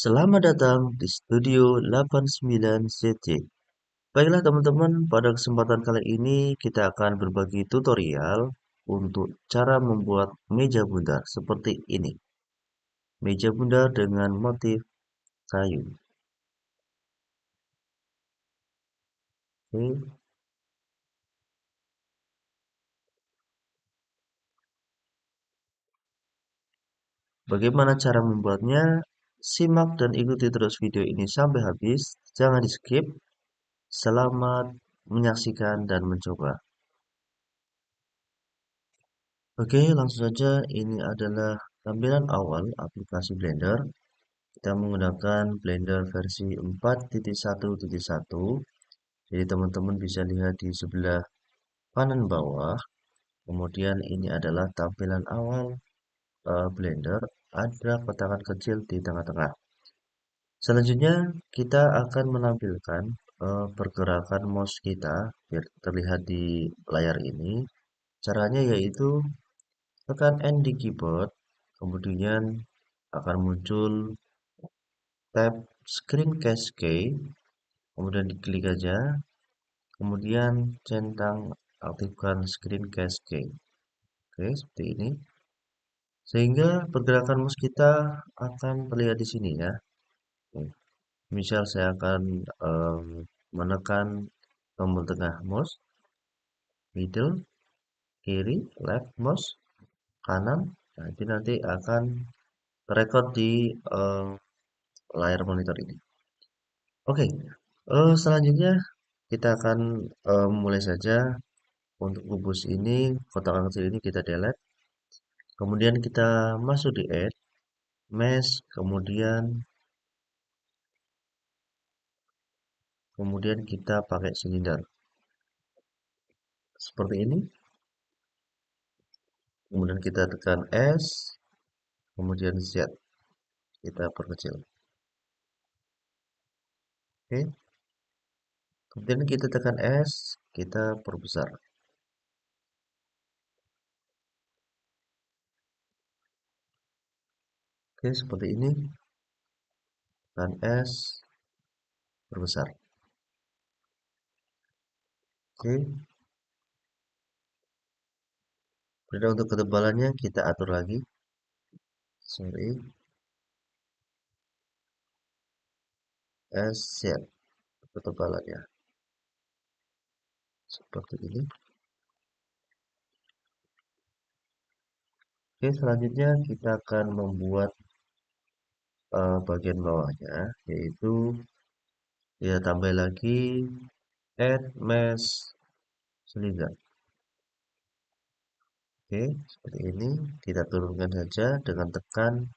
Selamat datang di Studio 89 ZJ. Baiklah teman-teman, pada kesempatan kali ini kita akan berbagi tutorial untuk cara membuat meja bundar seperti ini. Meja bundar dengan motif kayu. Oke, bagaimana cara membuatnya? Simak dan ikuti terus video ini sampai habis. Jangan di skip. Selamat menyaksikan dan mencoba. Oke, langsung saja. Ini adalah tampilan awal aplikasi Blender. Kita menggunakan Blender versi 4.1.1. Jadi teman-teman bisa lihat di sebelah kanan bawah. Kemudian ini adalah tampilan awal Blender. Ada kotakan kecil di tengah-tengah. Selanjutnya kita akan menampilkan pergerakan mouse kita biar terlihat di layar ini. Caranya yaitu tekan N di keyboard, kemudian akan muncul tab Screen Cascade, kemudian diklik aja, kemudian centang aktifkan Screen Cascade. Oke, seperti ini. Sehingga pergerakan mouse kita akan terlihat di sini ya. Oke. Misal saya akan menekan tombol tengah mouse, middle, kiri, left mouse, kanan. Nah, itu nanti akan terrecord di layar monitor ini. Oke, selanjutnya kita akan mulai saja. Untuk kubus ini, kotak kecil ini kita delete. Kemudian kita masuk di Add, Mesh, kemudian kita pakai silinder. Seperti ini. Kemudian kita tekan S, kemudian Z. Kita perkecil. Oke. Kemudian kita tekan S, kita perbesar. Oke, seperti ini. Tekan S, perbesar. Oke. Kemudian untuk ketebalannya kita atur lagi. Sorry. S, Z. Ketebalannya. Seperti ini. Oke, selanjutnya kita akan membuat bagian bawahnya, yaitu ya tambah lagi add mesh cylinder. Oke, seperti ini kita turunkan saja dengan tekan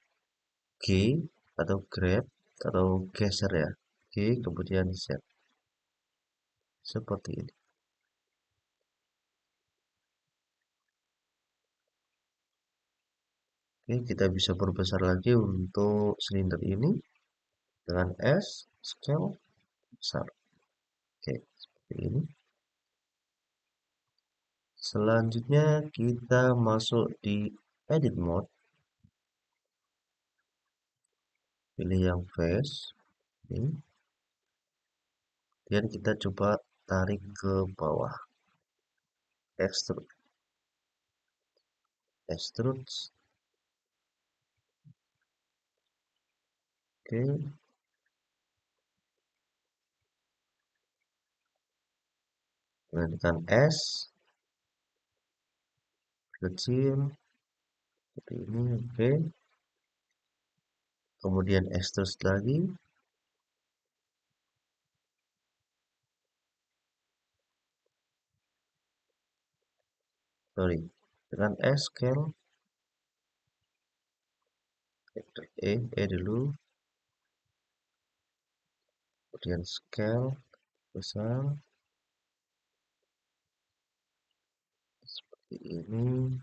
G atau grab atau geser ya. G kemudian Z. Seperti ini. Oke, kita bisa perbesar lagi untuk silinder ini dengan S scale besar. Oke, seperti ini. Selanjutnya kita masuk di edit mode. Pilih yang face ini. Dan kita coba tarik ke bawah. Extrude. Extrude. Oke. Tekan S. Kecil. Seperti ini. Oke. Kemudian extrude lagi. Sorry. Tekan S. Scale. E dulu. Kemudian scale. Besar. Seperti ini.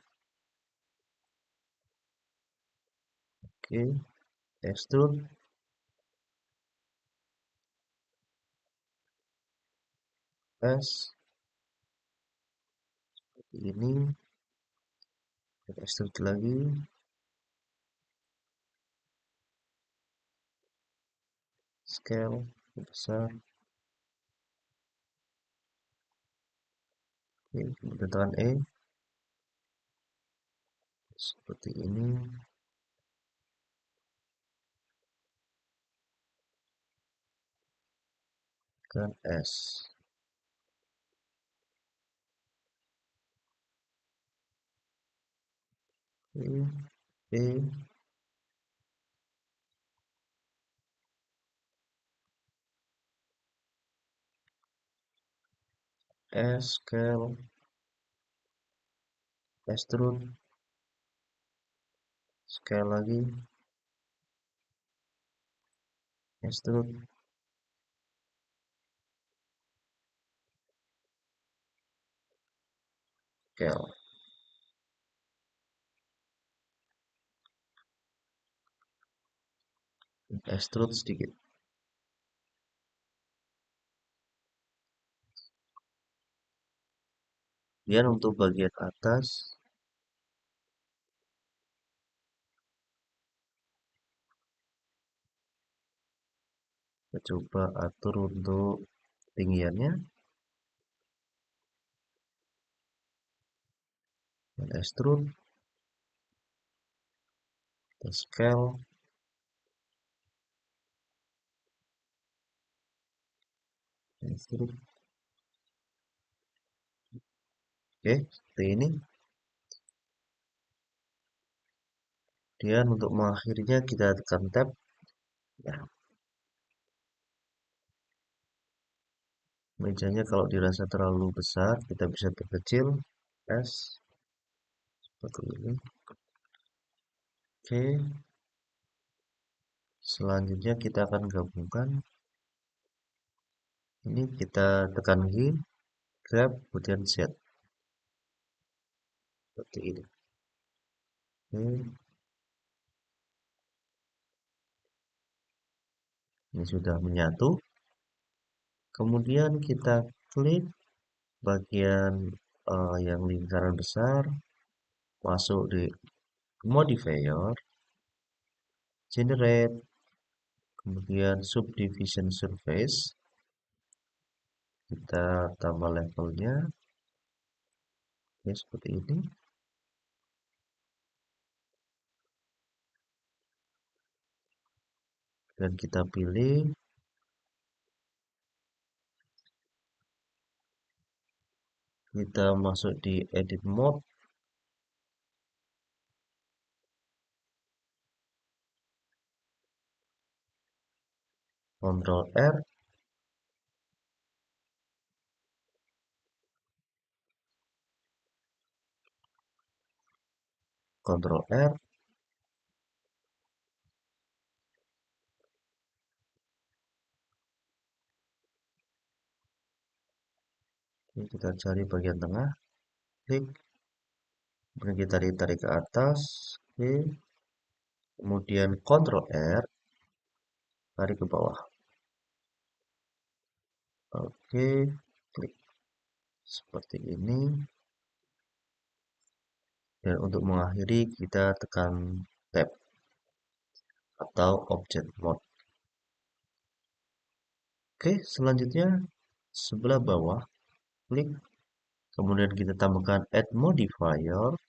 Oke. Extrude. S. Seperti ini. Extrude lagi. scale besar. Oke, kemudian tekan E seperti ini. Tekan S. E, E, S scale, extrude, scale lagi, extrude, scale, extrude sedikit. Kemudian untuk bagian atas, kita coba atur untuk tinggiannya dan extrude, kita scale, extrude. Oke, seperti ini. Kemudian untuk mengakhirinya kita tekan tab. Ya, mejanya kalau dirasa terlalu besar, kita bisa perkecil. S seperti ini. Oke, selanjutnya kita akan gabungkan. Ini kita tekan G, grab, kemudian Z. Seperti ini. Oke, ini sudah menyatu. Kemudian kita klik bagian yang lingkaran besar, masuk di modifier, generate, kemudian subdivision surface, kita tambah levelnya, ya seperti ini. Dan kita pilih, kita masuk di edit mode, Ctrl R, Ctrl R, ini kita cari bagian tengah, klik, kemudian kita tarik ke atas, oke, kemudian Ctrl R, tarik ke bawah, oke, klik, seperti ini. Dan untuk mengakhiri kita tekan tab atau object mode. Oke, selanjutnya sebelah bawah, klik, kemudian kita tambahkan add modifier,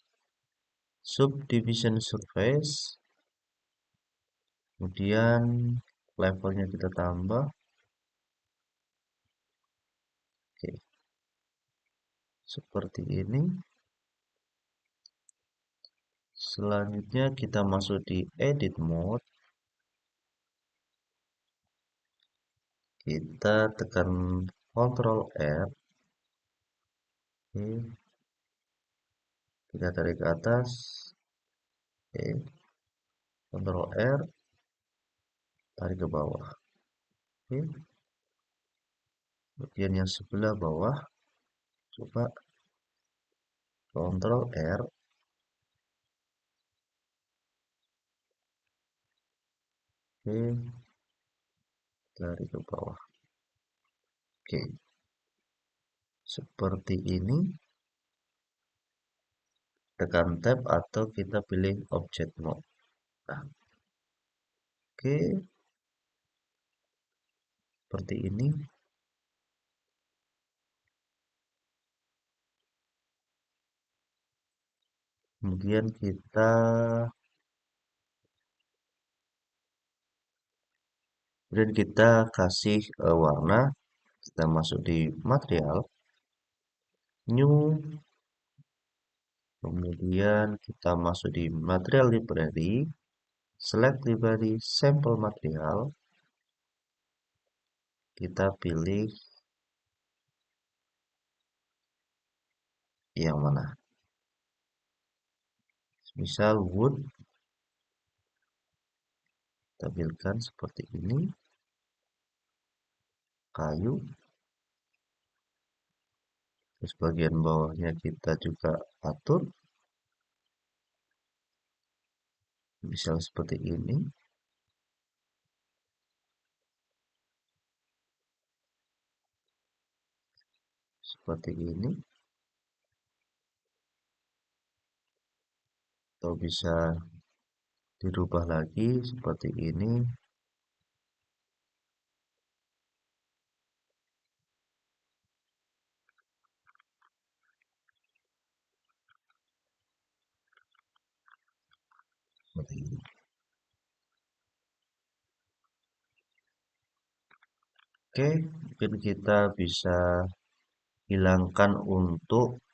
subdivision surface, kemudian levelnya kita tambah. Oke, seperti ini. Selanjutnya kita masuk di edit mode, kita tekan Ctrl R, oke, kita tarik ke atas, oke, Ctrl R, tarik ke bawah, oke, kemudian yang sebelah bawah, coba Ctrl R, oke, tarik ke bawah, oke, seperti ini. Tekan tab atau kita pilih object mode. Nah, oke, seperti ini. Kemudian kita kasih warna. Kita masuk di material, new, kemudian kita masuk di material library, select library, sample material, kita pilih yang mana, misal wood, tampilkan seperti ini, kayu, terus bagian bawahnya kita juga atur, misal seperti ini, seperti ini, atau bisa dirubah lagi seperti ini, seperti ini. Oke, mungkin kita bisa hilangkan untuk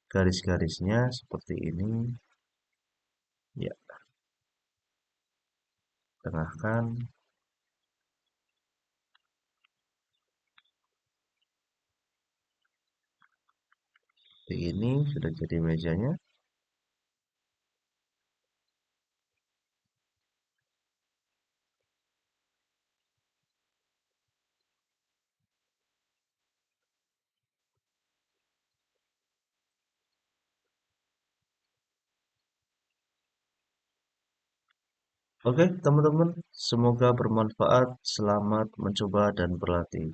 garis-garisnya seperti ini. Ya, tengahkan seperti ini, sudah jadi mejanya. Oke, teman-teman, semoga bermanfaat. Selamat mencoba dan berlatih.